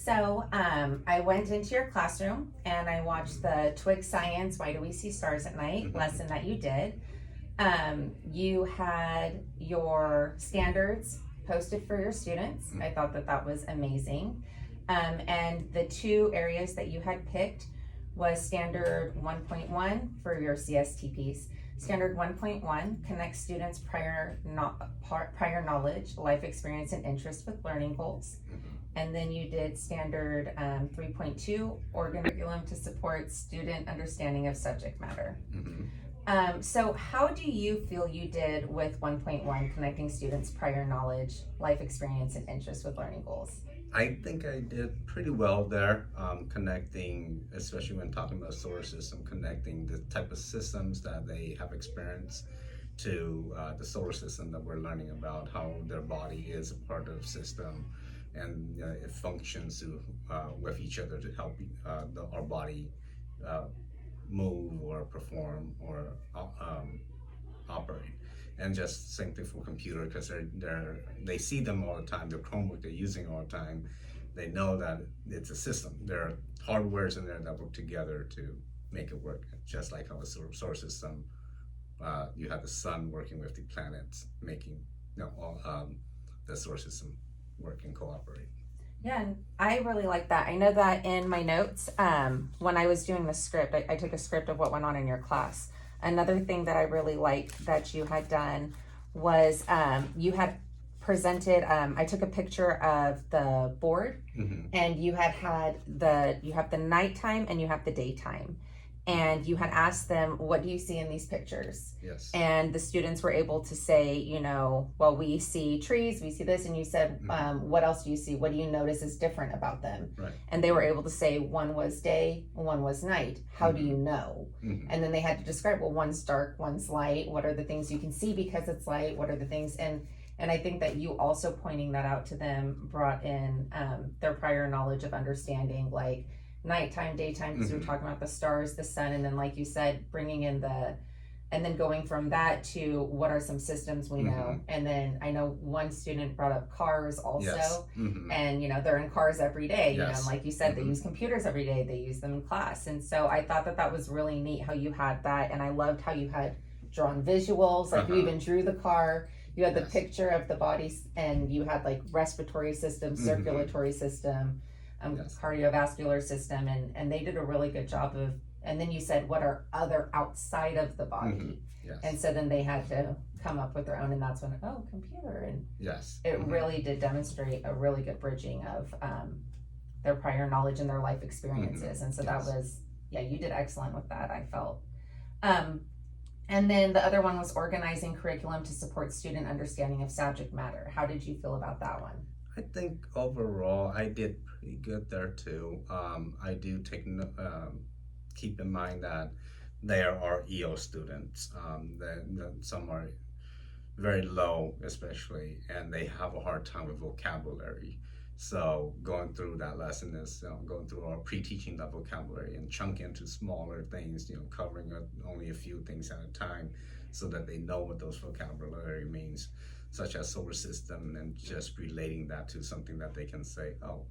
I went into your classroom and I watched the Twig Science Why Do We See Stars at Night lesson that you did. You had your standards posted for your students. I thought that that was amazing. And the two areas that you had picked was standard 1.1 for your CSTPs. Standard 1.1 connects students' prior knowledge, life experience, and interest with learning goals. And then you did standard 3.2, curriculum to support student understanding of subject matter. So how do you feel you did with 1.1, connecting students' prior knowledge, life experience, and interest with learning goals? I think I did pretty well there, connecting, especially when talking about solar system, connecting the type of systems that they have experienced to the solar system that we're learning about, how their body is a part of the system, and it functions with each other to help our body move or perform or operate. And just same thing for computer, because they see them all the time. Their Chromebook they're using all the time. They know that it's a system. There are hardwares in there that work together to make it work. Just like how a solar system, you have the sun working with the planets, making the solar system work and cooperate. Yeah, and I really like that. I know that in my notes, when I was doing the script, I took a script of what went on in your class. Another thing that I really liked that you had done was you had presented, I took a picture of the board, and you have the nighttime and you have the daytime. And you had asked them, what do you see in these pictures? Yes. And the students were able to say, well, we see trees, we see this. And you said, what else do you see? What do you notice is different about them? Right. And they were able to say one was day, one was night. How do you know? And then they had to describe, well, one's dark, one's light. What are the things you can see because it's light? What are the things? And I think that you also pointing that out to them brought in their prior knowledge of understanding, like, nighttime, daytime, because we were talking about the stars, the sun, and then like you said, bringing in and then going from that to what are some systems we know. And then I know one student brought up cars also. Yes. And they're in cars every day. Yes. And like you said, they use computers every day, they use them in class. And so I thought that that was really neat how you had that, and I loved how you had drawn visuals, like you even drew the car. You had the picture of the bodies, and you had like respiratory system, circulatory system, cardiovascular system, and they did a really good job of, and then you said what are other outside of the body. Yes. And so then they had to come up with their own, and that's when computer, and it really did demonstrate a really good bridging of their prior knowledge and their life experiences. And so that was, you did excellent with that, I felt. And then the other one was organizing curriculum to support student understanding of subject matter. How did you feel about that one? I think overall I did pretty good there too. I do keep in mind that there are EO students. That some are very low, especially, and they have a hard time with vocabulary. So going through that lesson is going through our pre-teaching that vocabulary and chunk into smaller things, covering only a few things at a time, so that they know what those vocabulary means, such as solar system, and just relating that to something that they can say, oh,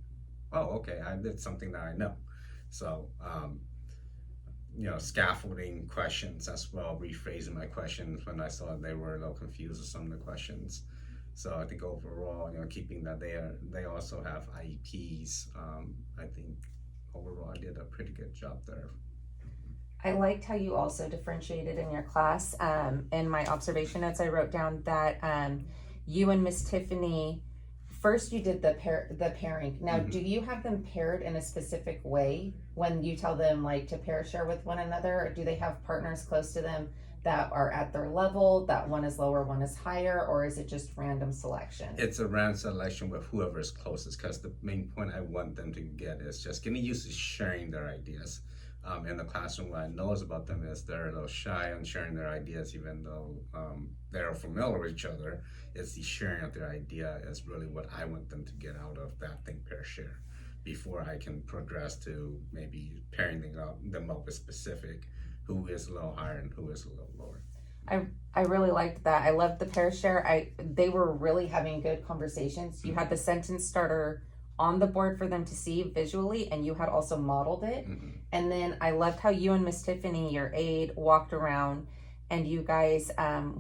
okay, I did something that I know. So, scaffolding questions as well, rephrasing my questions when I saw they were a little confused with some of the questions. So I think overall, keeping that they also have IEPs. I think overall I did a pretty good job there. I liked how you also differentiated in your class. In my observation notes, I wrote down that you and Miss Tiffany, first you did the pairing. Now, do you have them paired in a specific way when you tell them like to pair share with one another? Or do they have partners close to them that are at their level, that one is lower, one is higher, or is it just random selection? It's a random selection with whoever is closest, because the main point I want them to get is just getting used to sharing their ideas. In the classroom, what I notice about them is they're a little shy on sharing their ideas, even though they're familiar with each other. It's the sharing of their idea is really what I want them to get out of that think, pair, share, before I can progress to maybe pairing them up with specific, who is a little higher and who is a little lower. I really liked that. I loved the pair share. They were really having good conversations. You had the sentence starter on the board for them to see visually, and you had also modeled it. Mhm. And then I loved how you and Miss Tiffany, your aide, walked around, and you guys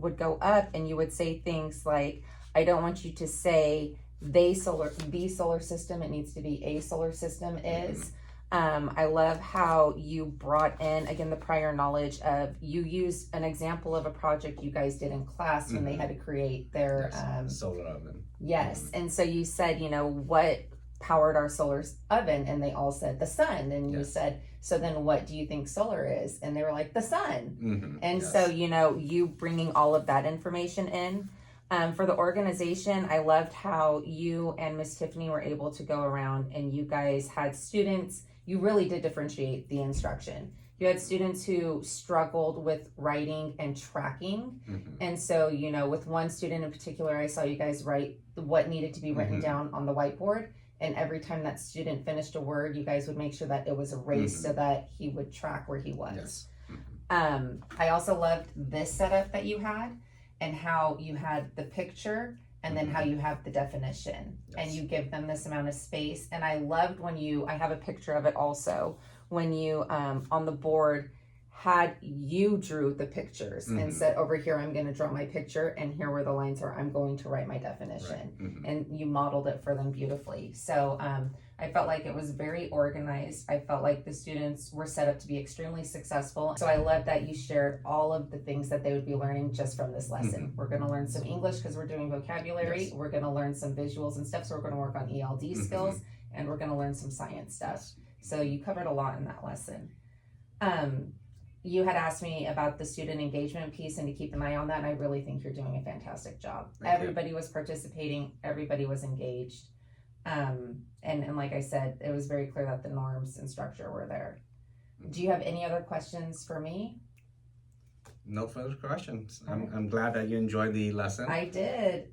would go up and you would say things like, I don't want you to say the solar system, it needs to be a solar system is. I love how you brought in, again, the prior knowledge of, you used an example of a project you guys did in class when they had to create their Yes, solar oven. yes. And so you said, what powered our solar oven? And they all said the sun. And you Yes. said, so then what do you think solar is? And they were like, the sun. Mhm. And Yes. so, you bringing all of that information in. For the organization, I loved how you and Miss Tiffany were able to go around and you guys had students, you really did differentiate the instruction. You had students who struggled with writing and tracking. Mhm. And so, with one student in particular, I saw you guys write what needed to be written Mhm. down on the whiteboard. And every time that student finished a word, you guys would make sure that it was erased so that he would track where he was. Yes. I also loved this setup that you had and how you had the picture and then how you have the definition and Yes. you give them this amount of space. And I loved when I have a picture of it also, when you on the board had you drew the pictures and said, over here I'm going to draw my picture and here where the lines are, I'm going to write my definition. Right. Mhm. And you modeled it for them beautifully. So I felt like it was very organized. I felt like the students were set up to be extremely successful. So I love that you shared all of the things that they would be learning just from this lesson. We're going to learn some English because we're doing vocabulary. Yes. We're going to learn some visuals and stuff. So we're going to work on ELD skills and we're going to learn some science stuff. So you covered a lot in that lesson. You had asked me about the student engagement piece and to keep an eye on that, and I really think you're doing a fantastic job. Thank you. Everybody was participating, everybody was engaged. And like I said, it was very clear that the norms and structure were there. Do you have any other questions for me? No further questions. I'm glad that you enjoyed the lesson. I did.